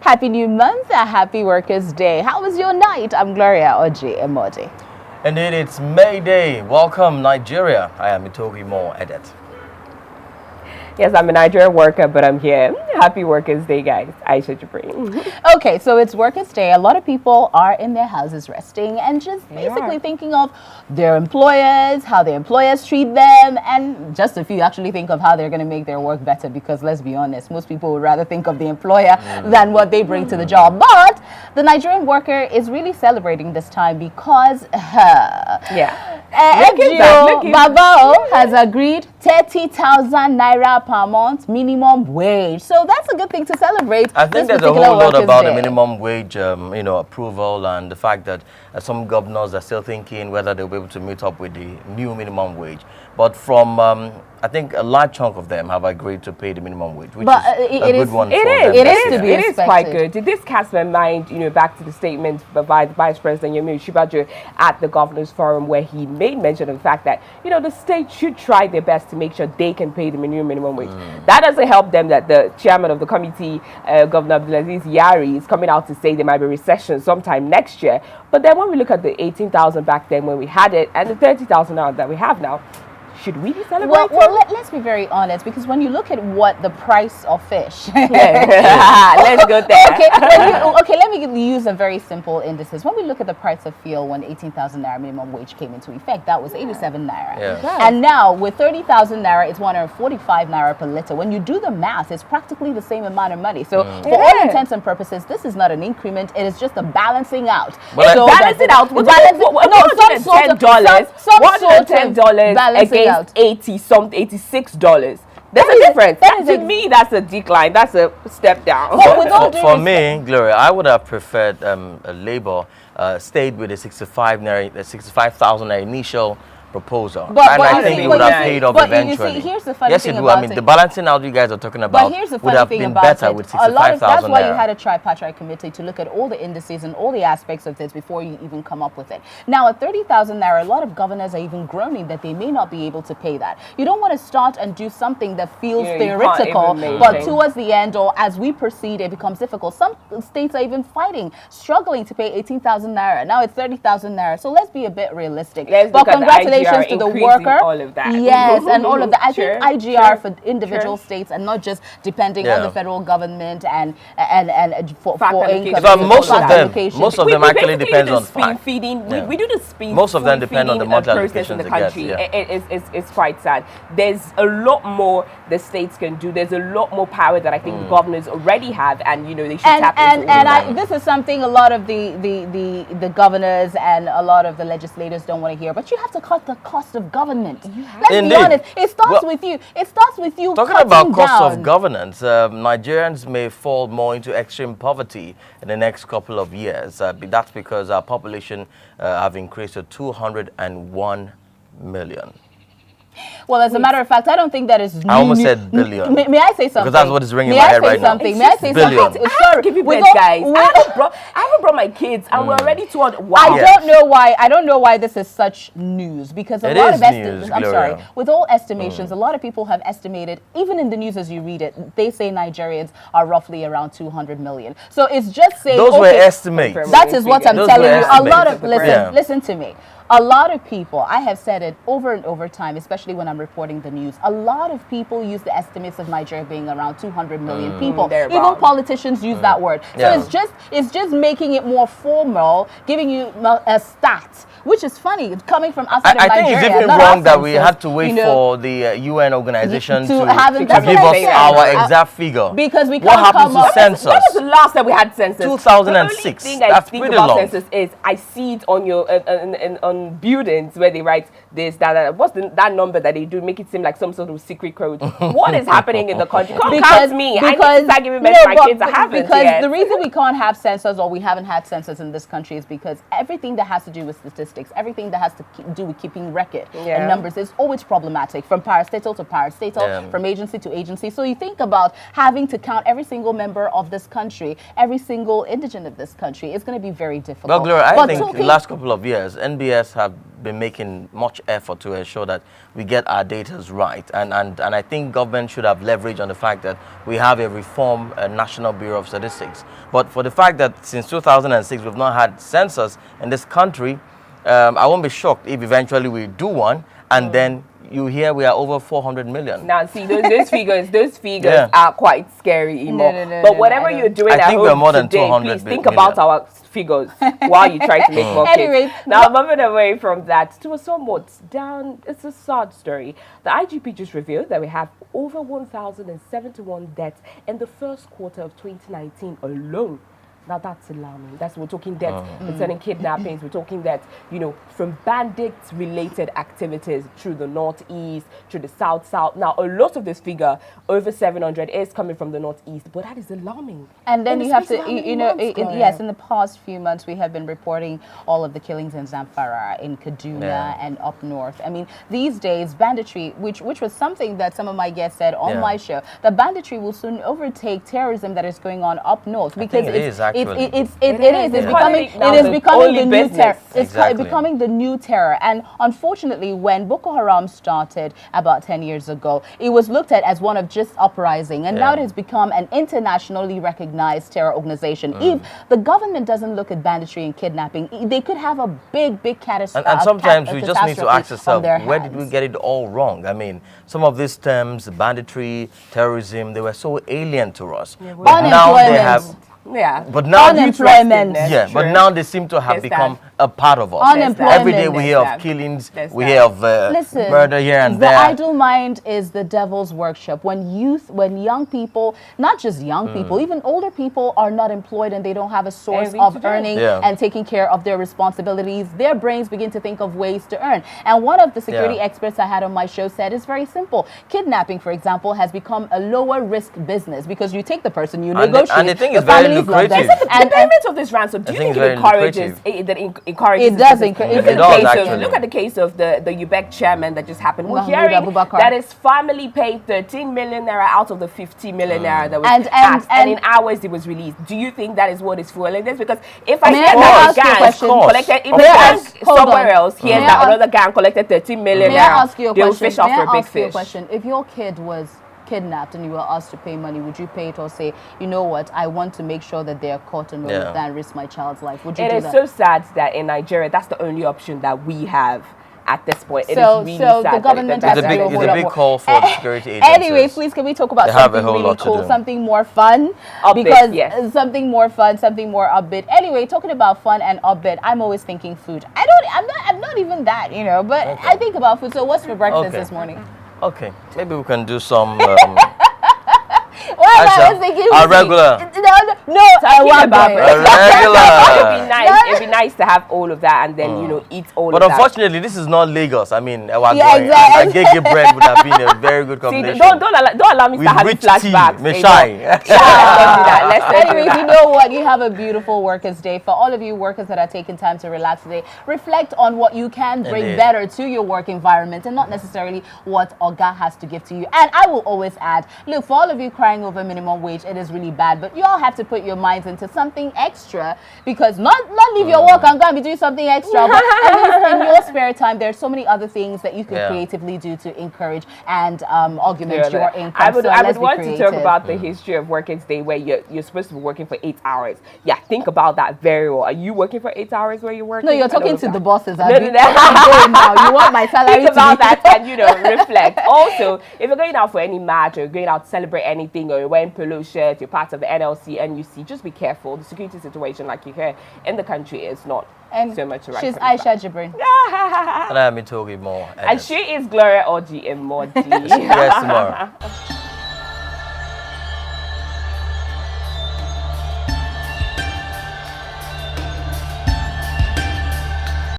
Happy new month, a happy Workers' Day. How was your night? I'm Gloria Orji-Emodi. Indeed, it's May Day. Welcome, Nigeria. I am Itohoimo Edet. Yes, I'm a Nigerian worker, but I'm here. Happy Workers' Day, guys. Aisha Jibrin. Okay, so it's Workers' Day. A lot of people are in their houses resting and just basically thinking of their employers, how their employers treat them, and just a few actually think of how they're going to make their work better because, let's be honest, most people would rather think of the employer than what they bring to the job. But the Nigerian worker is really celebrating this time because Babao has agreed 30,000 naira per month minimum wage. So that's a good thing to celebrate. I think there's a whole lot about the minimum wage, approval, and the fact that some governors are still thinking whether they'll be able to meet up with the new minimum wage. But from I think a large chunk of them have agreed to pay the minimum wage, which is a good one for them. It is quite good. Did this cast my mind, back to the statement by the Vice President Yemi Osinbajo at the Governors Forum, where he made mention of the fact that, the state should try their best to make sure they can pay the minimum wage. That doesn't help them that the chairman of the committee, Governor Abdulaziz Yari, is coming out to say there might be recession sometime next year. But then when we look at the 18,000 back then when we had it and the 30,000 now that we have now, should we be celebrating? Well, let's be very honest, because when you look at what the price of fish... Let's go there. Okay, let me use a very simple indices. When we look at the price of fuel when 18,000 naira minimum wage came into effect, that was 87 naira. Yeah. And now with 30,000 naira, it's 145 naira per liter. When you do the math, it's practically the same amount of money. So for all intents and purposes, this is not an increment. It is just a balancing out. But so balancing out? $110 against $86. There's a difference. To me, that's a decline. That's a step down. For me, Gloria, I would have preferred Labour stayed with the 65,000 initial proposal, and I think it would have paid off eventually. You see, here's the funny thing about it. I mean, the balancing out you guys are talking about would have been better with 65,000. That's why you had a tripartite committee to look at all the indices and all the aspects of this before you even come up with it. Now, at 30,000 naira, a lot of governors are even groaning that they may not be able to pay that. You don't want to start and do something that feels theoretical, but towards the end, or as we proceed, it becomes difficult. Some states are even struggling to pay 18,000 naira. Now it's 30,000 naira. So let's be a bit realistic. But congratulations to the worker. All of that. Yes, and all of that. I think IGR for individual states and not just depending on the federal government and for income. But most of them actually depends on spoon feeding. We do the spoon. Most of them depend on the monthly allocations in the country. It's quite sad. There's a lot more the states can do. There's a lot more power that I think the governors already have, and they should tap into. And this is something a lot of the governors and a lot of the legislators don't want to hear. But you have to cut the cost of government. Let's be honest. It starts with you. It starts with you. Talking about cost of governance, Nigerians may fall more into extreme poverty in the next couple of years. That's because our population have increased to 201 million. Well, as a matter of fact, I don't think that is new. I almost said billion. May I say something? Because that's what is ringing in my head right now. May I say something? Billion. Sorry, give you guys. I haven't brought my kids, and we're already toward. Wow. I don't know why this is such news, because a lot of estimations. I'm sorry. With all estimations, a lot of people have estimated, even in the news as you read it, they say Nigerians are roughly around 200 million. So it's just saying. Those were estimates. That is what I'm telling you. A lot of listen to me. A lot of people, I have said it over and over time, especially when I'm reporting the news, a lot of people use the estimates of Nigeria being around 200 million people. Even politicians use that word. So it's just making it more formal, giving you a stat, which is funny. It's coming from outside of Nigeria. I think it's even wrong that we had to wait for the UN organization to give us our exact figure. Because we can't come up. What happened to census? When was the last that we had census? 2006. The only thing I think about census is I see it on your on buildings where they write this, that. What's that number that they do? Make it seem like some sort of secret code. What is happening in the country? Count me. I need to start giving back to my kids. I haven't Because the reason we can't have census, or we haven't had census in this country, is because everything that has to do with statistics, everything that has to do with keeping record and numbers is always problematic, from parastatal to parastatal, from agency to agency. So you think about having to count every single member of this country, every single indigent of this country. It's going to be very difficult. Well, Gloria, I think in the last couple of years, NBS yes, have been making much effort to ensure that we get our data right. And I think government should have leverage on the fact that we have a reformed National Bureau of Statistics. But for the fact that since 2006 we've not had census in this country, I won't be shocked if eventually we do one, and then you hear we are over 400 million. Now, see, those figures are quite scary, Imo. But whatever you're doing at home we're more than today, 200 please think million. about our figures while you try to make more kids. Anyway, now, moving away from that to a somewhat down, it's a sad story. The IGP just revealed that we have over 1,071 deaths in the first quarter of 2019 alone. Now that's alarming. We're talking deaths concerning kidnappings. We're talking that, you know, from bandits-related activities through the northeast, through the south. Now a lot of this figure, over 700, is coming from the northeast, but that is alarming. And then you have to, yes, in the past few months we have been reporting all of the killings in Zamfara, in Kaduna, and up north. I mean, these days banditry, which was something that some of my guests said on my show, the banditry will soon overtake terrorism that is going on up north, because it is becoming the new terror. It's becoming the new terror. And unfortunately, when Boko Haram started about 10 years ago, it was looked at as one of just uprising, and now it has become an internationally recognized terror organization. If the government doesn't look at banditry and kidnapping, they could have a big catastrophe. And sometimes we just need to ask ourselves, where did we get it all wrong? I mean, some of these terms, banditry, terrorism, they were so alien to us. But now they have... but now unemployment. But now they seem to have become a part of us. Every day we hear of killings, we hear of murder here and there. The idle mind is the devil's workshop. When young people, not just young people, even older people are not employed and they don't have a source of earning and taking care of their responsibilities, their brains begin to think of ways to earn. And one of the security experts I had on my show said it's very simple. Kidnapping, for example, has become a lower risk business because you take the person, you negotiate. And the thing is very lucrative. The payment of this ransom, do you think it encourages it does encourage. Look at the case of the UBEC chairman that just happened. We're hearing that his family paid 13 million naira out of the 50 million naira that was asked, and in hours it was released. Do you think that is what is fueling this? Because if I hear that a gang collected, if a gang somewhere else hears that another gang collected 13 million naira, they'll fish off for a big fish. If your kid was kidnapped and you were asked to pay money, would you pay it or say, you know what, I want to make sure that they are caught and than risk my child's life? Would you do that? It is so sad that in Nigeria, that's the only option that we have at this point. It is really sad. The government has it's a big call for the security agencies. Anyway, please, can we talk about something really cool, something more fun? Something more fun, something more upbeat. Anyway, talking about fun and upbeat, I'm always thinking food. I'm not even that, you know, but I think about food. So what's for breakfast this morning? Okay, maybe we can do some... I was thinking a regular. It'd be nice to have all of that and then eat all of that. But unfortunately, this is not Lagos. I mean, and Gege bread would have been a very good combination. See, don't allow me to have flashbacks. Anyways, you know what? You have a beautiful workers' day. For all of you workers that are taking time to relax today, reflect on what you can bring better to your work environment and not necessarily what Oga has to give to you. And I will always add, look, for all of you crying over minimum wage, it is really bad, but you all have to put your minds into something extra, because not leave your work and go and be doing something extra, but at least in your spare time there are so many other things that you can creatively do to encourage and augment your income. I would want to talk about the history of Workers' Day, where you're supposed to be working for 8 hours. Think about that very well. Are you working for 8 hours where you're working? No, you're talking to the bosses. No. I'm going now. You want my salary? Think about that and reflect. Also, if you're going out for any match or you're going out to celebrate anything, or you're wearing polo shirt, you're part of the NLC, NUC, just be careful. The security situation, like you hear in the country, is not so much right. She's Aisha Jibrin. And I'm Itohoimo Edet. And she is Gloria Orji-Emodi. See you guys tomorrow.